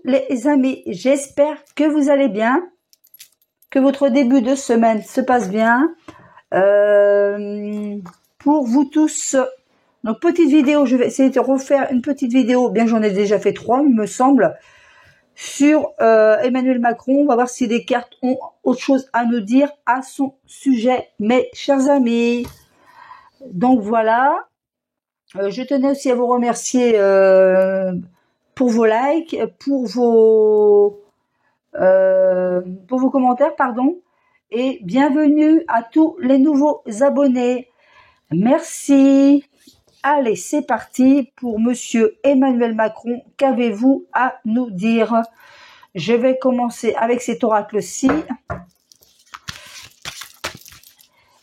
les amis, j'espère que vous allez bien, que votre début de semaine se passe bien. Pour vous tous, donc petite vidéo, je vais essayer de refaire une petite vidéo, bien j'en ai déjà fait 3 il me semble, sur Emmanuel Macron. On va voir si les cartes ont autre chose à nous dire à son sujet, mes chers amis. Donc voilà, je tenais aussi à vous remercier pour vos likes, pour vos commentaires, pardon, et bienvenue à tous les nouveaux abonnés. Merci. Allez, c'est parti pour Monsieur Emmanuel Macron. Qu'avez-vous à nous dire? Je vais commencer avec cet oracle-ci.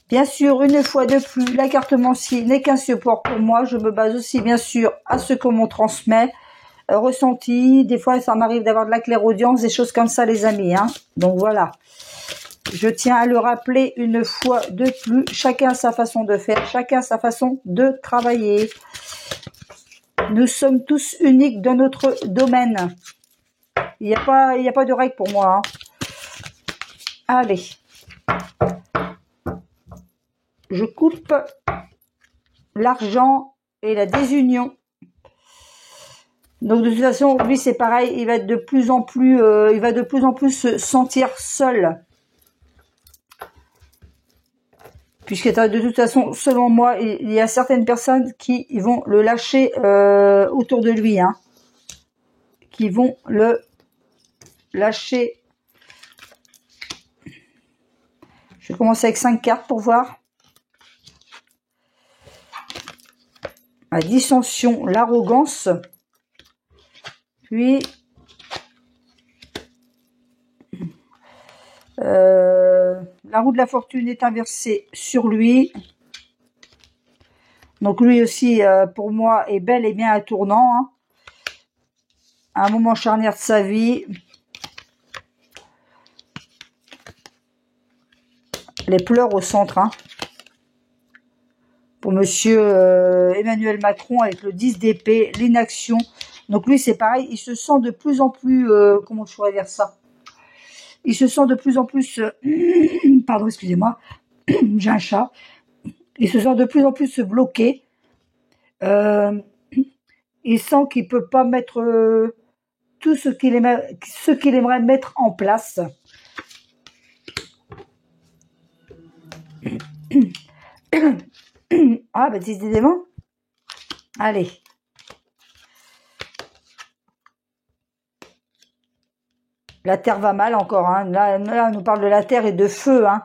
Bien sûr, une fois de plus, la carte Mancy n'est qu'un support pour moi. Je me base aussi, bien sûr, à ce que l'on transmet. Ressenti, des fois, ça m'arrive d'avoir de la clairaudience, des choses comme ça, les amis. Hein. Donc, voilà. Je tiens à le rappeler une fois de plus. Chacun a sa façon de faire, chacun a sa façon de travailler. Nous sommes tous uniques dans notre domaine. Il n'y a pas de règle pour moi. Hein. Allez. Je coupe l'argent et la désunion. Donc de toute façon, lui c'est pareil, il va de plus en plus se sentir seul. Puisque de toute façon, selon moi, il y a certaines personnes qui vont le lâcher autour de lui, hein, qui vont le lâcher. Je vais commencer avec 5 cartes pour voir. La dissension, l'arrogance, puis la roue de la fortune est inversée sur lui. Donc lui aussi, pour moi, est bel et bien un tournant. Hein. À un moment charnière de sa vie. Les pleurs au centre. Hein. Pour Monsieur Emmanuel Macron avec le 10 d'épée, l'inaction. Donc lui, c'est pareil, il se sent de plus en plus... comment je pourrais dire ça? Il se sent de plus en plus... pardon, excusez-moi. J'ai un chat. Il se sent de plus en plus bloqué. Il sent qu'il peut pas mettre tout ce qu'il aimerait mettre en place. Ah, bah, décidément. Allez. La terre va mal encore. Hein. Là, on nous parle de la terre et de feu. Hein.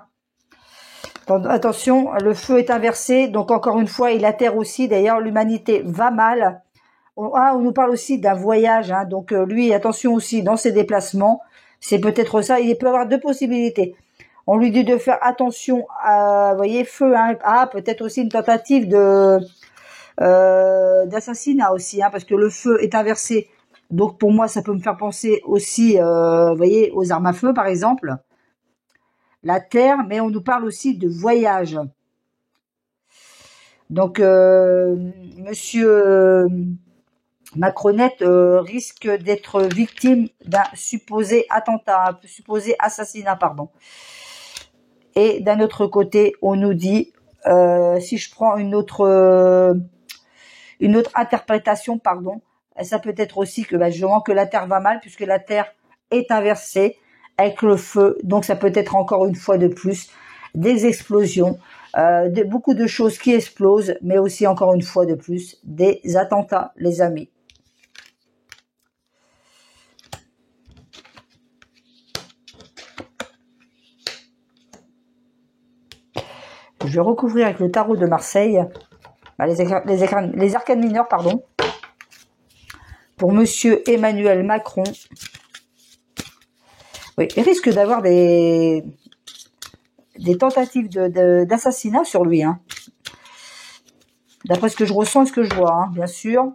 Attention, le feu est inversé. Donc, encore une fois, et la terre aussi. D'ailleurs, l'humanité va mal. On nous parle aussi d'un voyage. Hein. Donc, lui, attention aussi dans ses déplacements. C'est peut-être ça. Il peut avoir 2 possibilités. On lui dit de faire attention à, vous voyez, feu, hein, peut-être aussi une tentative d'assassinat aussi, hein, parce que le feu est inversé. Donc pour moi, ça peut me faire penser aussi, vous voyez, aux armes à feu, par exemple. La terre, mais on nous parle aussi de voyage. Donc, Monsieur Macronette risque d'être victime d'un supposé attentat, un supposé assassinat, pardon. Et d'un autre côté, on nous dit, si je prends une autre interprétation, pardon, ça peut être aussi que justement que la terre va mal puisque la terre est inversée avec le feu. Donc ça peut être encore une fois de plus des explosions, beaucoup de choses qui explosent, mais aussi encore une fois de plus des attentats, les amis. Je vais recouvrir avec le tarot de Marseille, les arcanes mineures, pardon, pour Monsieur Emmanuel Macron. Oui, il risque d'avoir des tentatives d'assassinat sur lui, hein. D'après ce que je ressens et ce que je vois, hein, bien sûr. Vous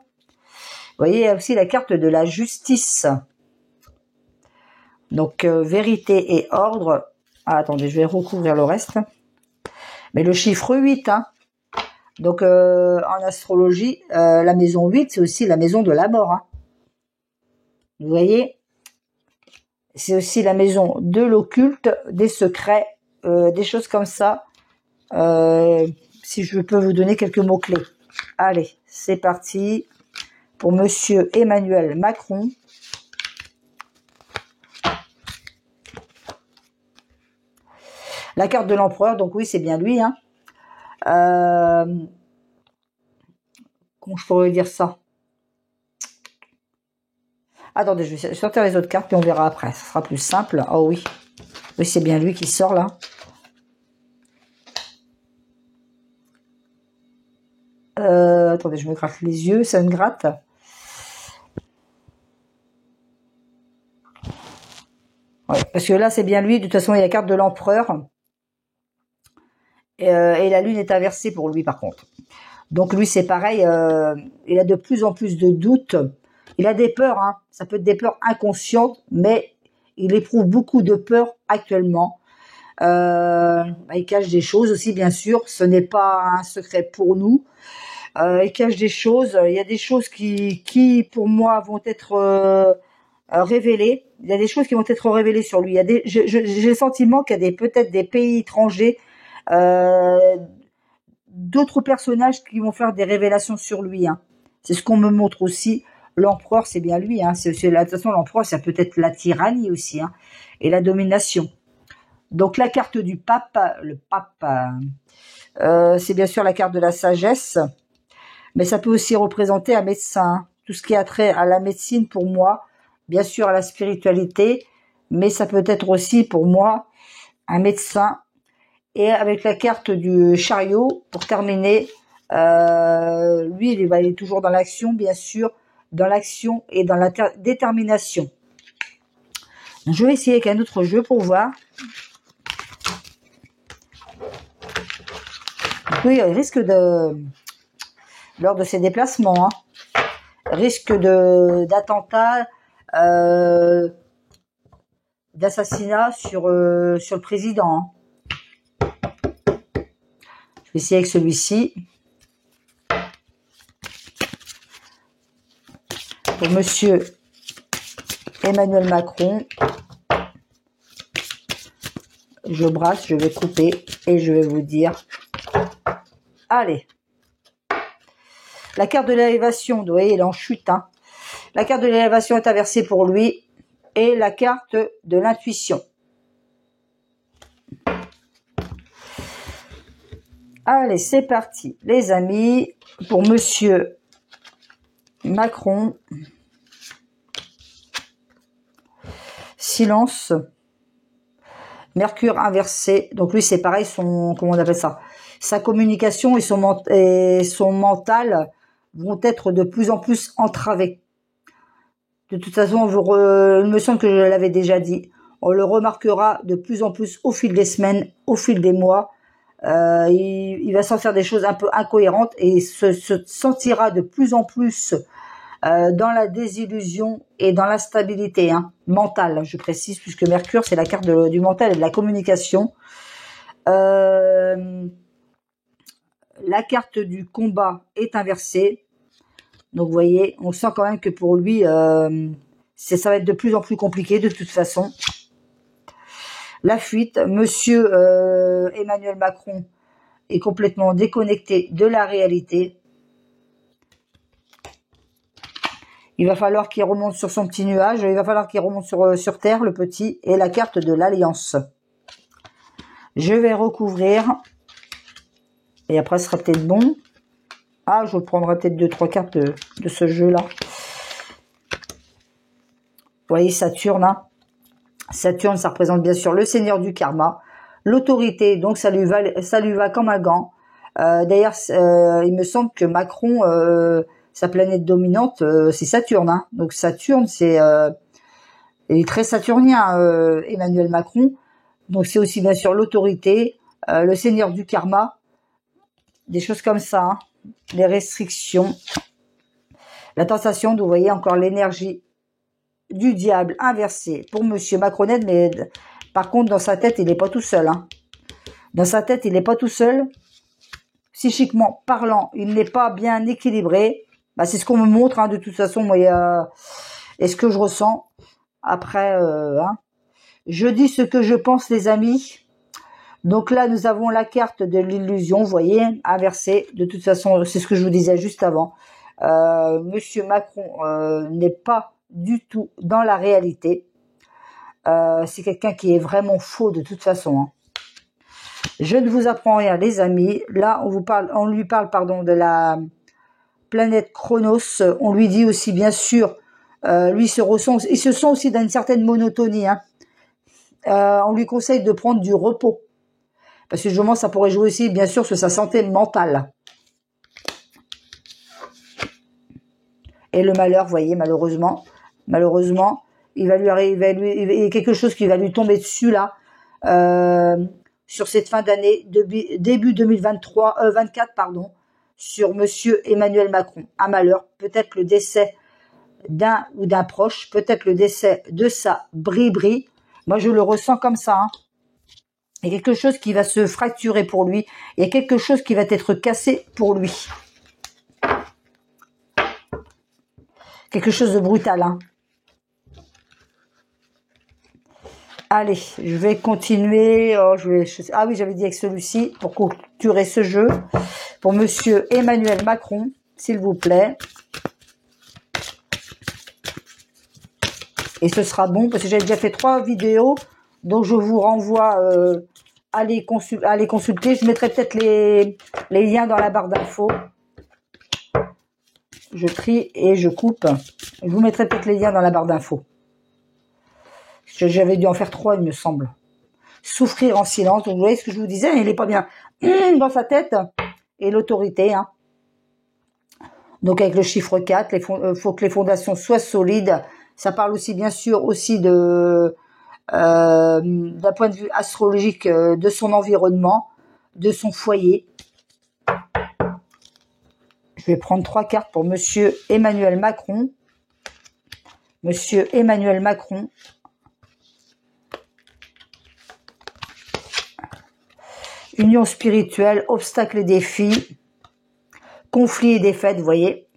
voyez, il y a aussi la carte de la justice. Donc, vérité et ordre. Ah, attendez, je vais recouvrir le reste. Mais le chiffre 8, hein. Donc, en astrologie, la maison 8, c'est aussi la maison de la mort. Hein. Vous voyez, C'est aussi la maison de l'occulte, des secrets, des choses comme ça. Si je peux vous donner quelques mots-clés. Allez, c'est parti pour Monsieur Emmanuel Macron. La carte de l'empereur, donc oui, c'est bien lui. Hein. Comment je pourrais dire ça? Attendez, je vais sortir les autres cartes, puis on verra après. Ça sera plus simple. Oh oui. Oui, c'est bien lui qui sort là. Attendez, je me gratte les yeux, ça me gratte. Ouais, parce que là, c'est bien lui. De toute façon, il y a la carte de l'empereur. Et la lune est inversée pour lui, par contre. Donc lui, c'est pareil. Il a de plus en plus de doutes. Il a des peurs. Hein. Ça peut être des peurs inconscientes, mais il éprouve beaucoup de peurs actuellement. Il cache des choses aussi, bien sûr. Ce n'est pas un secret pour nous. Il cache des choses. Il y a des choses qui pour moi, vont être révélées. Il y a des choses qui vont être révélées sur lui. J'ai le sentiment qu'il y a peut-être des pays étrangers, d'autres personnages qui vont faire des révélations sur lui. Hein. C'est ce qu'on me montre aussi. L'empereur, c'est bien lui. Hein. De toute façon, l'empereur, ça peut être la tyrannie aussi, hein, et la domination. Donc la carte du pape, le pape, c'est bien sûr la carte de la sagesse, mais ça peut aussi représenter un médecin. Tout ce qui a trait à la médecine pour moi, bien sûr à la spiritualité, mais ça peut être aussi pour moi un médecin. Et avec la carte du chariot, pour terminer, lui, il est toujours dans l'action, bien sûr, dans l'action et dans la détermination. Je vais essayer avec un autre jeu pour voir. Oui, il risque lors de ses déplacements, hein, risque d'attentat, d'assassinat sur le président. Hein. Je vais essayer avec celui-ci. Pour Monsieur Emmanuel Macron. Je brasse, je vais couper et je vais vous dire. Allez. La carte de l'élévation, vous voyez, il est en chute. Hein. La carte de l'élévation est inversée pour lui. Et la carte de l'intuition. Allez, c'est parti, les amis, pour Monsieur Macron. Silence. Mercure inversé. Donc lui, c'est pareil, comment on appelle ça? Sa communication et son mental vont être de plus en plus entravés. De toute façon, il me semble que je l'avais déjà dit. On le remarquera de plus en plus au fil des semaines, au fil des mois. Il va sentir des choses un peu incohérentes et se sentira de plus en plus dans la désillusion et dans l'instabilité mentale, je précise, puisque Mercure, c'est la carte du mental et de la communication. La carte du combat est inversée. Donc, vous voyez, on sent quand même que pour lui, ça va être de plus en plus compliqué de toute façon. La fuite, Monsieur Emmanuel Macron est complètement déconnecté de la réalité. Il va falloir qu'il remonte sur son petit nuage, il va falloir qu'il remonte sur Terre, le petit, et la carte de l'Alliance. Je vais recouvrir, et après ce sera peut-être bon. Ah, je prendrai peut-être 2-3 cartes de ce jeu-là. Vous voyez, Saturne, hein. Saturne, ça représente bien sûr le seigneur du karma, l'autorité, donc ça lui va comme un gant. D'ailleurs, il me semble que Macron, sa planète dominante, c'est Saturne. Hein. Donc Saturne, il est très saturnien, Emmanuel Macron. Donc c'est aussi bien sûr l'autorité, le seigneur du karma, des choses comme ça, hein. Les restrictions, la tentation, vous voyez encore l'énergie du diable inversé pour Monsieur Macronette, mais par contre dans sa tête il n'est pas tout seul. Hein. Dans sa tête il n'est pas tout seul. Psychiquement parlant, il n'est pas bien équilibré. Bah, c'est ce qu'on me montre. Hein, de toute façon, moi, et ce que je ressens après. Hein, Je dis ce que je pense, les amis. Donc là, nous avons la carte de l'illusion, vous voyez, inversée. De toute façon, c'est ce que je vous disais juste avant. Monsieur Macron n'est pas du tout dans la réalité. C'est quelqu'un qui est vraiment faux de toute façon. Hein. Je ne vous apprends rien, les amis. Là, on lui parle, pardon, de la planète Chronos. On lui dit aussi, bien sûr, lui il se sent aussi dans une certaine monotonie. Hein. On lui conseille de prendre du repos. Parce que justement, ça pourrait jouer aussi, bien sûr, sur sa santé mentale. Et le malheur, vous voyez, malheureusement, il va lui arriver, il y a quelque chose qui va lui tomber dessus là, sur cette fin d'année, début 24, pardon, sur Monsieur Emmanuel Macron. Un malheur, peut-être le décès d'un ou d'un proche, peut-être le décès de sa bri-bri. Moi, je le ressens comme ça. Hein. Il y a quelque chose qui va se fracturer pour lui. Il y a quelque chose qui va être cassé pour lui. Quelque chose de brutal. Hein. Allez, je vais continuer. Oh, ah oui, j'avais dit avec celui-ci pour clôturer ce jeu. Pour Monsieur Emmanuel Macron, s'il vous plaît. Et ce sera bon, parce que j'avais déjà fait 3 vidéos. Donc, je vous renvoie à les consulter. Je mettrai peut-être les liens dans la barre d'infos. Je trie et je coupe. Je vous mettrai peut-être les liens dans la barre d'infos. J'avais dû en faire 3, il me semble. Souffrir en silence. Donc, vous voyez ce que je vous disais, il n'est pas bien dans sa tête. Et l'autorité. Hein. Donc, avec le chiffre 4, il faut que les fondations soient solides. Ça parle aussi, bien sûr, aussi de... d'un point de vue astrologique, de son environnement, de son foyer. Je vais prendre 3 cartes pour Monsieur Emmanuel Macron. Monsieur Emmanuel Macron. Union spirituelle, obstacles et défis, conflits et défaites, vous voyez.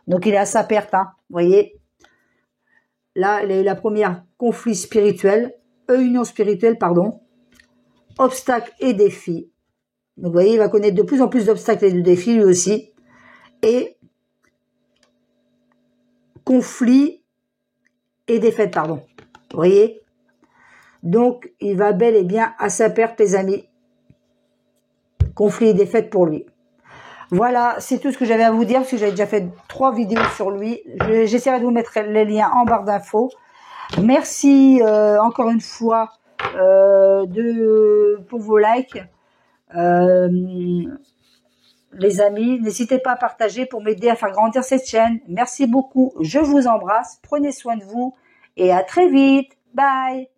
Donc, il est à sa perte, hein, vous voyez. Là, la première, conflit spirituel, union spirituelle, pardon, obstacles et défis. Donc, vous voyez, il va connaître de plus en plus d'obstacles et de défis, lui aussi. Et conflit et défaite, pardon. Vous voyez? Donc, il va bel et bien à sa perte, les amis. Conflit et défaite pour lui. Voilà, c'est tout ce que j'avais à vous dire, parce que j'avais déjà fait 3 vidéos sur lui. J'essaierai de vous mettre les liens en barre d'infos. Merci encore une fois pour vos likes. Les amis, n'hésitez pas à partager pour m'aider à faire grandir cette chaîne. Merci beaucoup, je vous embrasse, prenez soin de vous et à très vite. Bye.